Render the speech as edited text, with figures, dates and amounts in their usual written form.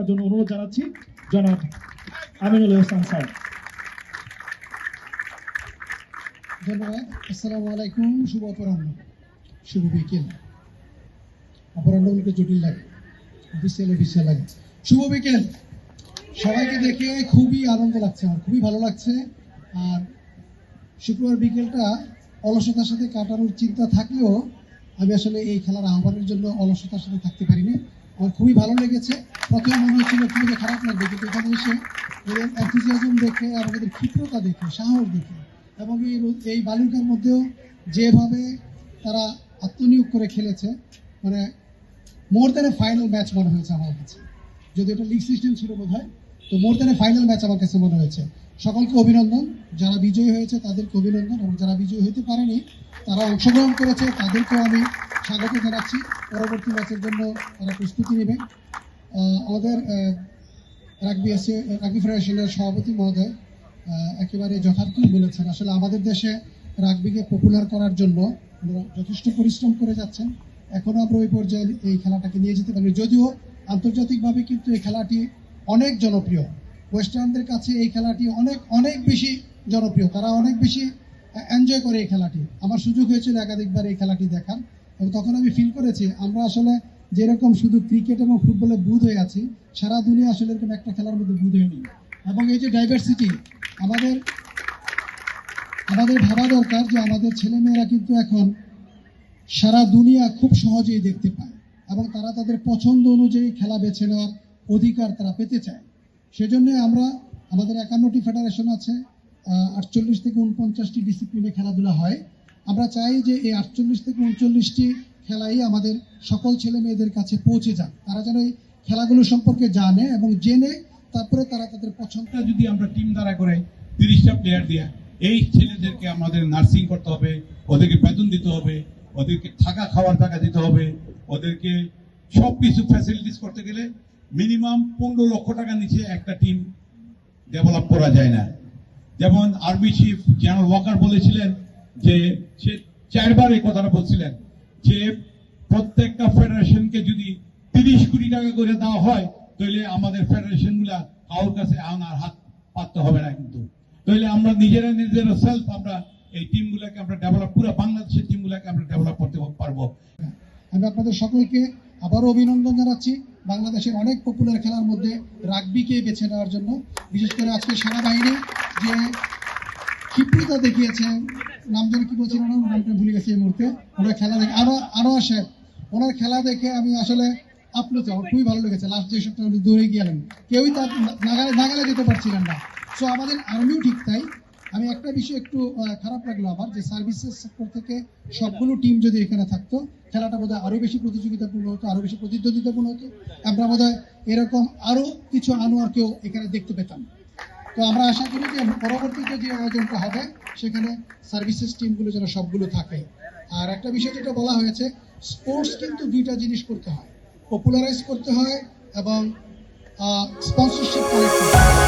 রাখার জন্য অনুরোধ জানাচ্ছি জনাব আমিনুল ইহসান স্যার। ধন্যবাদ। আসসালামু আলাইকুম। শুভ অপরাহ্ন, শুভ বিকেল। অপরাহ্নগুলোকে জটিল লাগে, অফিসিয়াল লাগে। শুভ বিকেল। সবাইকে দেখে খুবই আনন্দ লাগছে, আমার খুবই ভালো লাগছে। আর শুক্রবার বিকেলটা অলসতার সাথে কাটানোর চিন্তা থাকলেও আমি আসলে এই খেলার আহ্বানের জন্য অলসতার সাথে থাকতে পারিনি। আমার খুবই ভালো লেগেছে। প্রথমে মনে হচ্ছিল খুবই খারাপ লাগবে, কিন্তু এখানে এসে এদের এনথুজিয়াজম দেখে, আমাদের ক্ষিপ্রতা দেখে, সাহস দেখে, এবং এই বালুকার মধ্যেও যেভাবে তারা আত্মনিয়োগ করে খেলেছে, মানে more than a final match মনে হয়েছে আমার কাছে। যদি এটা লিগ সিস্টেম ছিল বোধ হয়, তো more than a final match আমার কাছে মনে হয়েছে। সকলকে অভিনন্দন, যারা বিজয়ী হয়েছে তাদেরকে অভিনন্দন, এবং যারা বিজয়ী হতে পারেনি তারা অংশগ্রহণ করেছে তাদেরকেও আমি স্বাগত জানাচ্ছি। পরবর্তী ম্যাচের জন্য তারা প্রস্তুতি নেবে। আমাদের রাগবি ফেডারেশনের সভাপতি মহোদয় একেবারে যথার্থই বলেছেন। আসলে আমাদের দেশে রাগবিকে পপুলার করার জন্য যথেষ্ট পরিশ্রম করে যাচ্ছেন। এখনো আমরা ওই পর্যায়ে এই খেলাটাকে নিয়ে যেতে পারি, যদিও আন্তর্জাতিকভাবে কিন্তু এই খেলাটি অনেক জনপ্রিয়। ওয়েস্টার্নদের কাছে এই খেলাটি অনেক অনেক বেশি জনপ্রিয়, তারা অনেক বেশি এনজয় করে এই খেলাটি। আমার সুযোগ হয়েছিল একাধিকবার এই খেলাটি দেখার, এবং তখন আমি ফিল করেছি আমরা আসলে যেরকম শুধু ক্রিকেট এবং ফুটবলে বুঁদ হয়ে আছি, সারা দুনিয়া আসলে এরকম একটা খেলার মধ্যে বুঁদ হয়নি। এবং এই যে ডাইভার্সিটি, আমাদের ভাবা দরকার যে আমাদের ছেলেমেয়েরা কিন্তু এখন সারা দুনিয়া খুব সহজেই দেখতে পায়, এবং তারা তাদের পছন্দ অনুযায়ী খেলা বেছে নেওয়ার অধিকার তারা পেতে চায়। সেজন্য আমরা, আমাদের 51টি ফেডারেশন আছে, 48 থেকে 49টি ডিসিপ্লিনে খেলাধুলা হয়। আমরা চাই যে এই 48 থেকে 39টি খেলাই আমাদের সকল ছেলে মেয়েদের কাছে পৌঁছে যাক, তারা যেন এই খেলাগুলো সম্পর্কে জানে এবং জেনে তারপরে তারা তাদের পছন্দটা। যদি আমরা টিম দ্বারা করে 30টা প্লেয়ার দিয়ে এই ছেলেদেরকে আমাদের নার্সিং করতে হবে, ওদেরকে বেতন দিতে হবে, ওদেরকে থাকা খাওয়ার টাকা দিতে হবে, ওদেরকে সবকিছু ফ্যাসিলিটিস করতে গেলে মিনিমাম 15 লক্ষ টাকা নিচে একটা টিম ডেভেলপ করা যায় না। যেমন আর্মি চিফ জেনারেল ওয়াকার বলেছিলেন যে সে 4বার এই কথাটা বলছিলেন যে প্রত্যেকটা ফেডারেশনকে যদি 30 কোটি টাকা করে দেওয়া হয় তাহলে আমাদের ফেডারেশন গুলা কারোর কাছে আনার হাত পাততে হবে না। কিন্তু তাহলে আমরা নিজেরা সেলফ আমরা এই টিমগুলোকে আমরা ডেভেলপ, পুরো বাংলাদেশের টিমগুলোকে আমরা ডেভেলপ করতে পারবো। আমি আপনাদের সকলকে আবারও অভিনন্দন জানাচ্ছি বাংলাদেশের অনেক পপুলার খেলার মধ্যে রাগবিকে বেছে নেওয়ার জন্য। বিশেষ করে আজকে সেনাবাহিনী যে ক্ষিপ্রতা দেখিয়েছে, নাম যেন কি বলছিলেন, নামটা ভুলে গেছি এই মুহূর্তে, ওনার খেলা দেখে আনোয়ার সাহেব, ওনার খেলা দেখে আমি আসলে আপ্লুত, আমার খুবই ভালো লেগেছে। লাস্ট যে সপ্তাহে উনি দৌড়ে গেলেন, কেউই তার নাগালে যেতে পারছিলেন না। সো আমাদের আর্মিও ঠিক তাই। আমি একটা বিষয় একটু খারাপ লাগলো আমার, যে সার্ভিসেস সেক্টর থেকে সবগুলো টিম যদি এখানে থাকতো, খেলাটা বোধহয় আরো বেশি প্রতিযোগিতাপূর্ণ হতো, আরো বেশি প্রতিদ্বন্দ্বিতাপূর্ণ হতো। আমরা বোধহয় এরকম আরো কিছু আনোয়ারকেও এখানে দেখতে পেতাম। তো আমরা আশা করি যে পরবর্তীতে যে আয়োজনটা হবে সেখানে সার্ভিসেস টিমগুলো যেন সবগুলো থাকে। আর একটা বিষয় যেটা বলা হয়েছে, স্পোর্টস কিন্তু দুইটা জিনিস করতে হয়, পপুলারাইজ করতে হয় এবং স্পন্সরশিপ কালেক্ট করতে হয়।